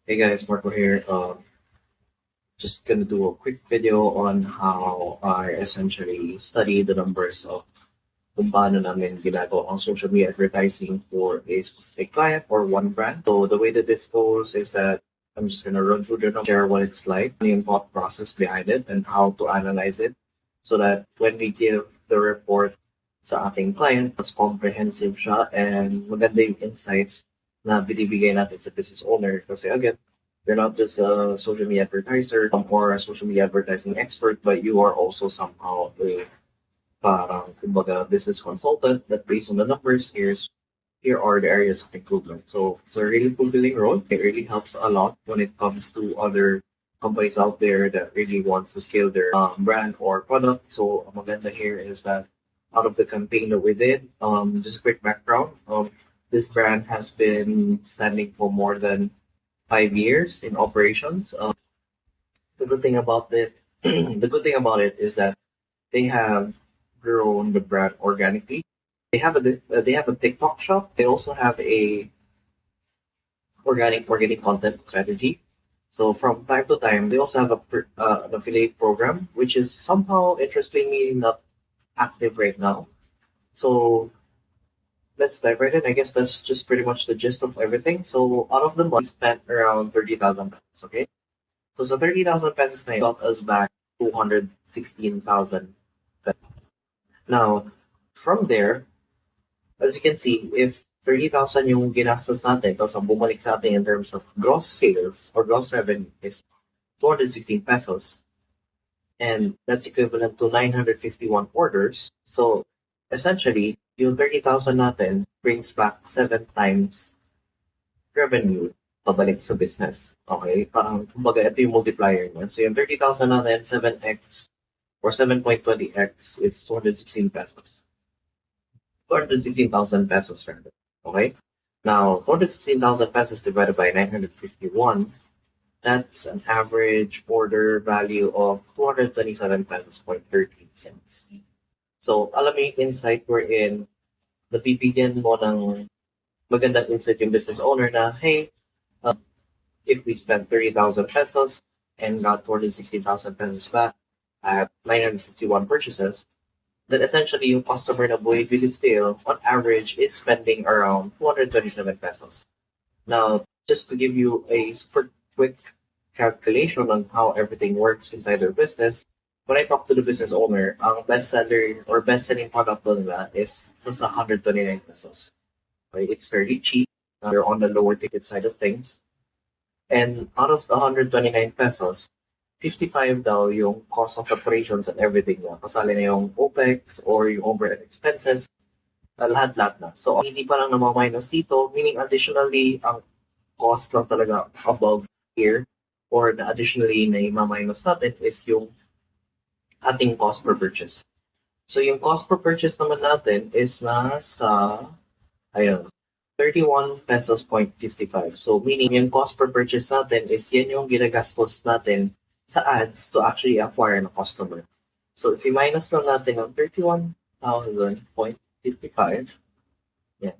Hey guys, Marco here. Just gonna do a quick video on how I essentially study the numbers of kung paano namin ginagawa ang social media advertising for a specific client or one brand. So the way that this goes is that I'm just gonna run through the numbers, share what it's like, the thought process behind it, and how to analyze it, so that when we give the report sa ating client, mas comprehensive siya and maganda yung insights na binibigay natin sa business owner. Kasi again, you're not just a social media advertiser or a social media advertising expert, but you are also somehow a parang kumbaga business consultant that based on the numbers, here are the areas of improvement. So it's a really fulfilling role. It really helps a lot when it comes to other companies out there that really wants to scale their brand or product. So ang maganda here is that out of the campaign that we did, just a quick background. This brand has been standing for more than 5 years in operations. The good thing about it, the good thing about it is that they have grown the brand organically. They have a TikTok shop. They also have a organic content strategy. So from time to time, they also have an affiliate program, which is somehow interestingly not active right now. So let's dive right in. I guess that's just pretty much the gist of everything. So out of the month, we spent around 30,000 pesos. Okay, so sa 30,000 pesos na yun, got us back 216,000. Now, from there, as you can see, if 30,000 yung ginastos natin, tapos ang bumalik sa atin in terms of gross sales or gross revenue is 216 pesos. And that's equivalent to 951 orders. So, essentially, yung 30,000 natin brings back 7 times revenue pabalik sa business. Okay? Parang, kumbaga, ito yung multiplier niya. So, yung 30,000 natin, 7x or 7.20x, it's 216 pesos. 216,000 pesos rather. Okay? Now, 216,000 pesos divided by 951, that's an average order value of 227 pesos point 13 cents. So, alam mo yung insight wherein nabibigyan mo ng magandang insight yung business owner na, hey, if we spend 30,000 pesos and got 216,000 pesos back at 951 purchases, then essentially yung customer na bumibili still, on average, is spending around 227 pesos. Now, just to give you a super quick calculation on how everything works inside their business, when I talk to the business owner, ang bestseller or best-selling product nila is just 129 pesos. Okay, it's fairly cheap. They're on the lower ticket side of things. And out of the 129 pesos, 55 daw yung cost of operations and everything niya. Kasali na yung OPEX or yung overhead expenses. Lahat-lahat na. So, hindi pa lang na-minus dito, meaning additionally, ang cost lang talaga above here or na additionally na i-minus natin is yung ating cost per purchase. So, yung cost per purchase naman natin is nasa, ayun, 31 pesos point 55. So, meaning yung cost per purchase natin is yan yung ginagastos natin sa ads to actually acquire a customer. So, if i-minus lang natin ang 31,000.55, yeah.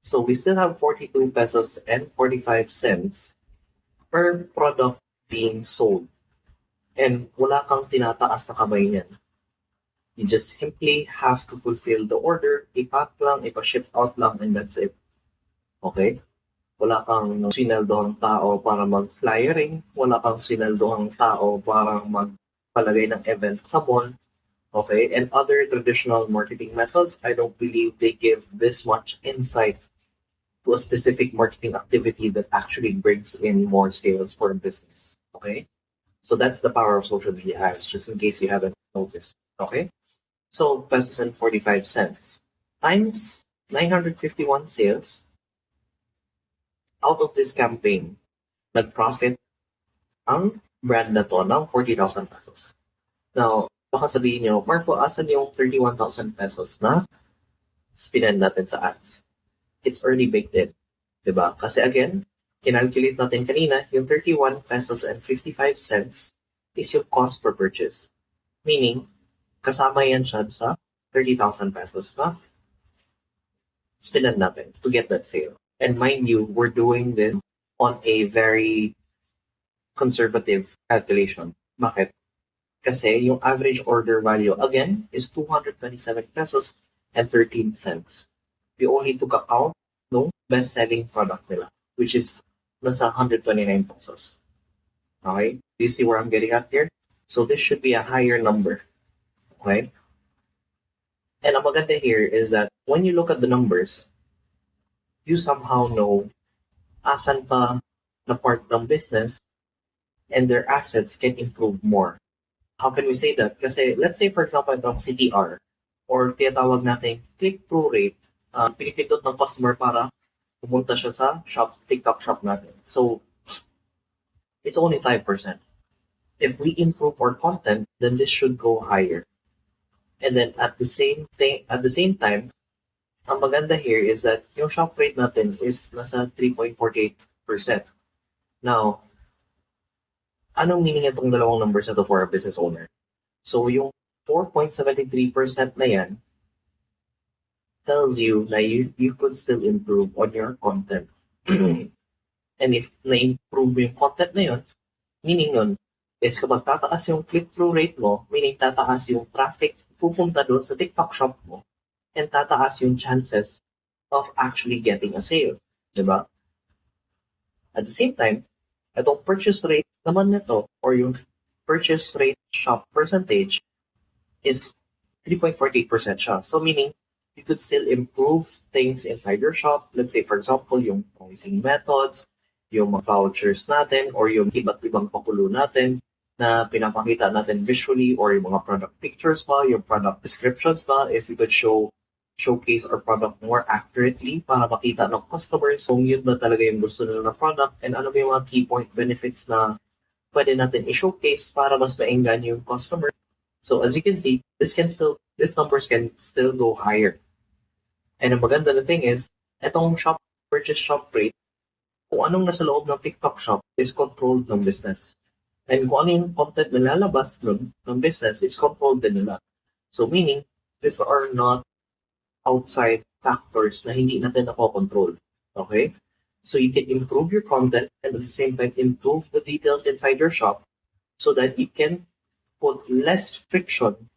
So, we still have 42 pesos and 45 cents per product being sold. And wala kang tinataas na kamay niyan. You just simply have to fulfill the order, ipack lang, ipa-ship out lang, and that's it. Okay? Wala kang sinaldohang tao para mag-flyering. Wala kang sinaldohang tao para magpalagay ng event sa mall. Okay? And other traditional marketing methods, I don't believe they give this much insight to a specific marketing activity that actually brings in more sales for a business. Okay? So that's the power of social media ads, just in case you haven't noticed. Okay? So, pesos and 45 cents times 951 sales. Out of this campaign, nag-profit ang brand na to ng 40,000 pesos. Now, baka sabihin nyo, Marco, asan yung 31,000 pesos na spend natin sa ads? It's already baked in. Diba? Kasi again, kinalculate natin kanina, yung 31 pesos and 55 cents is yung cost per purchase. Meaning, kasama yan siya sa 30,000 pesos na spend natin to get that sale. And mind you, we're doing this on a very conservative calculation. Bakit? Kasi yung average order value, again, is 227 pesos and 13 cents. We only took account ng best-selling product nila, which is nasa 129 pesos. Okay? Do you see where I'm getting at here? So this should be a higher number. Okay? And ang maganda here is that when you look at the numbers, you somehow know asan pa na part ng business and their assets can improve more. How can we say that? Kasi let's say for example, itong CTR or tinatawag natin click-through rate, pinipindot ng customer para pumunta siya sa shop, TikTok shop natin. So, it's only 5%. If we improve our content, then this should go higher. And then at the same time, ang maganda here is that yung shop rate natin is nasa 3.48%. Now, anong meaning itong dalawang numbers na to for a business owner? So, yung 4.73% na yan tells you na you could still improve on your content. And if na-improve mo yung content na yun, meaning nun is kapag tataas yung click-through rate mo, meaning tataas yung traffic pupunta doon sa TikTok shop mo, and tataas yung chances of actually getting a sale. Diba? At the same time, itong purchase rate naman nito, or yung purchase rate shop percentage is 3.48% siya. So meaning, you could still improve things inside your shop. Let's say, for example, yung pricing methods, yung mga vouchers natin, or yung iba't ibang pakulo natin na pinapakita natin visually, or yung mga product pictures ba, yung product descriptions ba, if you could showcase our product more accurately para makita ng customers kung yun ba talaga yung gusto nila na product, and ano ba yung mga key point benefits na pwede natin i-showcase para mas maengganyo yung customer. So as you can see, these numbers can still go higher. And ang maganda na thing is, itong purchase shop rate, kung anong nasa loob ng TikTok shop is controlled ng business. And kung ano yung content na lalabas ng business is controlled din nila. So meaning, these are not outside factors na hindi natin nakokontrol. Okay? So you can improve your content and at the same time improve the details inside your shop so that you can put less friction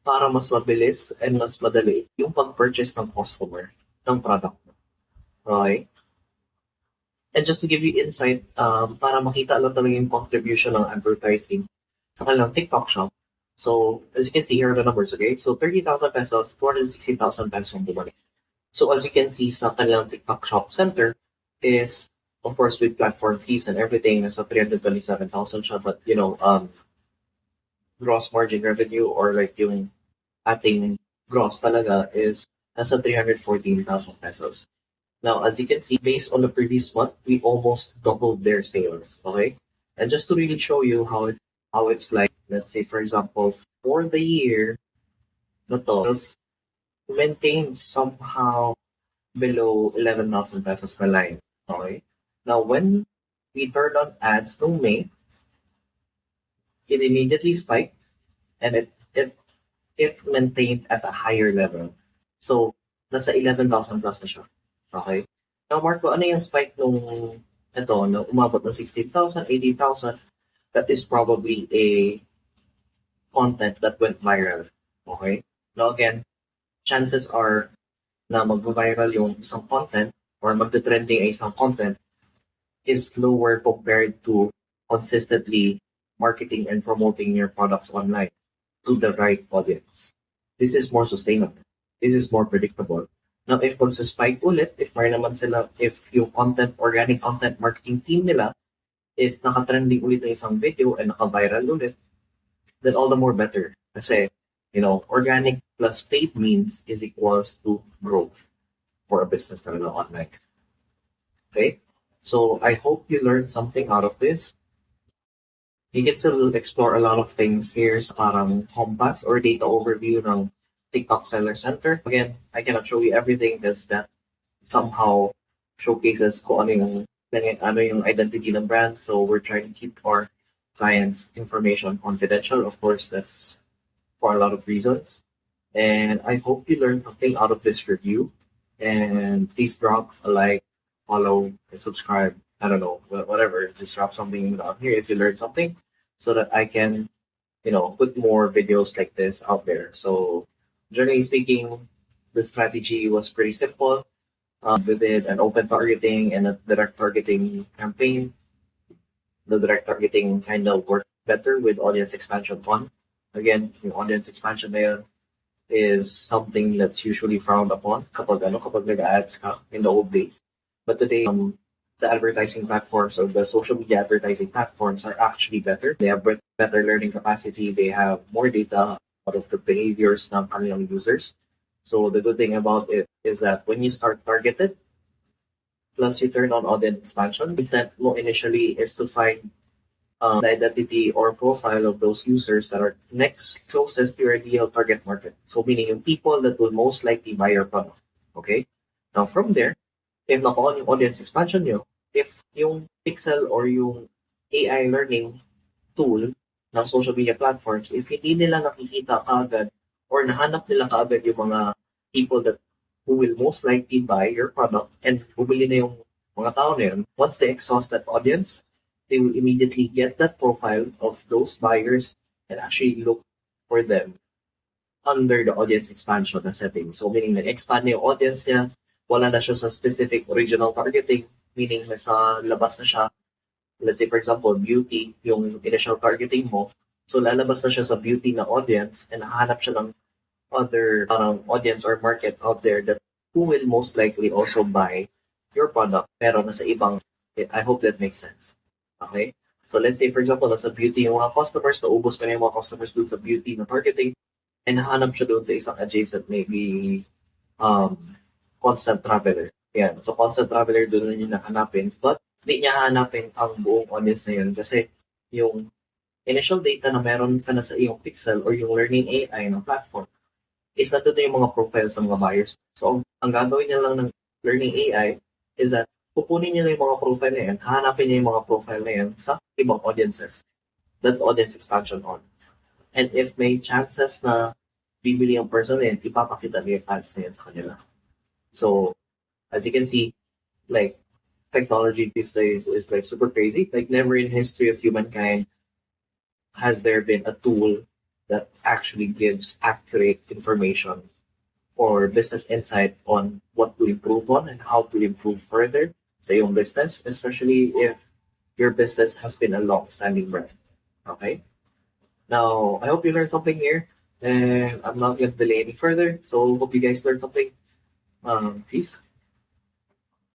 para mas mabilis and mas madali yung pag-purchase ng customer ng product mo. Okay? And just to give you insight, para makita lang talaga yung contribution ng advertising sa kanilang TikTok shop. So, as you can see, here are the numbers, okay? So, 30,000 pesos, 260,000 pesos ang bumalik. So, as you can see, sa kanilang TikTok shop center is, of course, with platform fees and everything, nasa 327,000 siya. But, gross margin revenue or like yung ating gross talaga is nasa 314,000 pesos. Now, as you can see, based on the previous month, we almost doubled their sales, okay? And just to really show you how it's like, let's say, for example, for the year, sales maintained somehow below 11,000 pesos na line, okay? Now, when we turned on ads noong May, it immediately spiked and it maintained at a higher level. So, nasa 11,000 plus na siya. Okay? Now, Marco, ano yung spike nung umabot ng 16,000, 18,000? That is probably a content that went viral. Okay? Now, again, chances are na mag-viral yung isang content or magte-trending ay isang content is lower compared to consistently marketing and promoting your products online to the right audience. This is more sustainable. This is more predictable. Now, if magsa-spike ulit, if yung organic content marketing team nila is naka-trending ulit ng isang video and naka-viral ulit, then all the more better. Kasi, organic plus paid means is equals to growth for a business talaga online. Okay? So, I hope you learned something out of this. You can still explore a lot of things here sa parang compass or data overview ng TikTok Seller Center. Again, I cannot show you everything because that somehow showcases kung ano yung identity ng brand. So we're trying to keep our clients' information confidential. Of course, that's for a lot of reasons. And I hope you learned something out of this review. And please drop a like, follow, and subscribe I don't know, whatever, just drop something on here if you learn something so that I can, put more videos like this out there. So generally speaking, the strategy was pretty simple. We did an open targeting and a direct targeting campaign. The direct targeting kind of worked better with audience expansion one. Again, yung audience expansion na yun is something that's usually frowned upon kapag nag-ads ka in the old days. But today, the advertising platforms or the social media advertising platforms are actually better. They have better learning capacity. They have more data out of the behaviors ng kanilang users. So the good thing about it is that when you start targeted, plus you turn on audience expansion, the intent mo initially is to find the identity or profile of those users that are next closest to your ideal target market. So meaning yung people that will most likely buy your product. Okay? Now from there, if nakuha yung audience expansion nyo, if yung pixel or yung AI learning tool ng social media platforms, if hindi nila nakikita kaagad or nahanap nila kaagad yung mga people that who will most likely buy your product and bumili na yung mga tao na yun, once they exhaust that audience, they will immediately get that profile of those buyers and actually look for them under the audience expansion na setting. So meaning nag-expand na yung audience niya, wala na siya sa specific original targeting, meaning nasa labas na siya. Let's say for example, beauty, yung initial targeting mo. So lalabas na siya sa beauty na audience and hahanap siya ng other audience or market out there that who will most likely also buy your product pero nasa ibang, I hope that makes sense. Okay? So let's say for example, nasa beauty yung mga customers, naubos pa na yung mga customers dun sa beauty na targeting and hahanap siya doon sa isang adjacent, maybe constant traveler. Yan. So constant traveler doon yung nahanapin but hindi niya hanapin ang buong audience na yun kasi yung initial data na meron ka na sa iyong pixel or yung learning AI ng platform is na doon yung mga profiles ng mga buyers. So, ang gagawin niya lang ng learning AI is that pupunin niya yung mga profile na yan, hahanapin niya yung mga profile na yan sa ibang audiences. That's audience expansion on. And if may chances na bibili ang person na yan, ipapakita niya yung ads na yan sa kanila. So, as you can see, like, technology these days is like super crazy. Like, never in history of humankind has there been a tool that actually gives accurate information or business insight on what to improve on and how to improve further sa iyong business, especially if your business has been a long-standing brand. Okay? Now, I hope you learned something here, and I'm not going to delay any further. So, hope you guys learned something. Peace.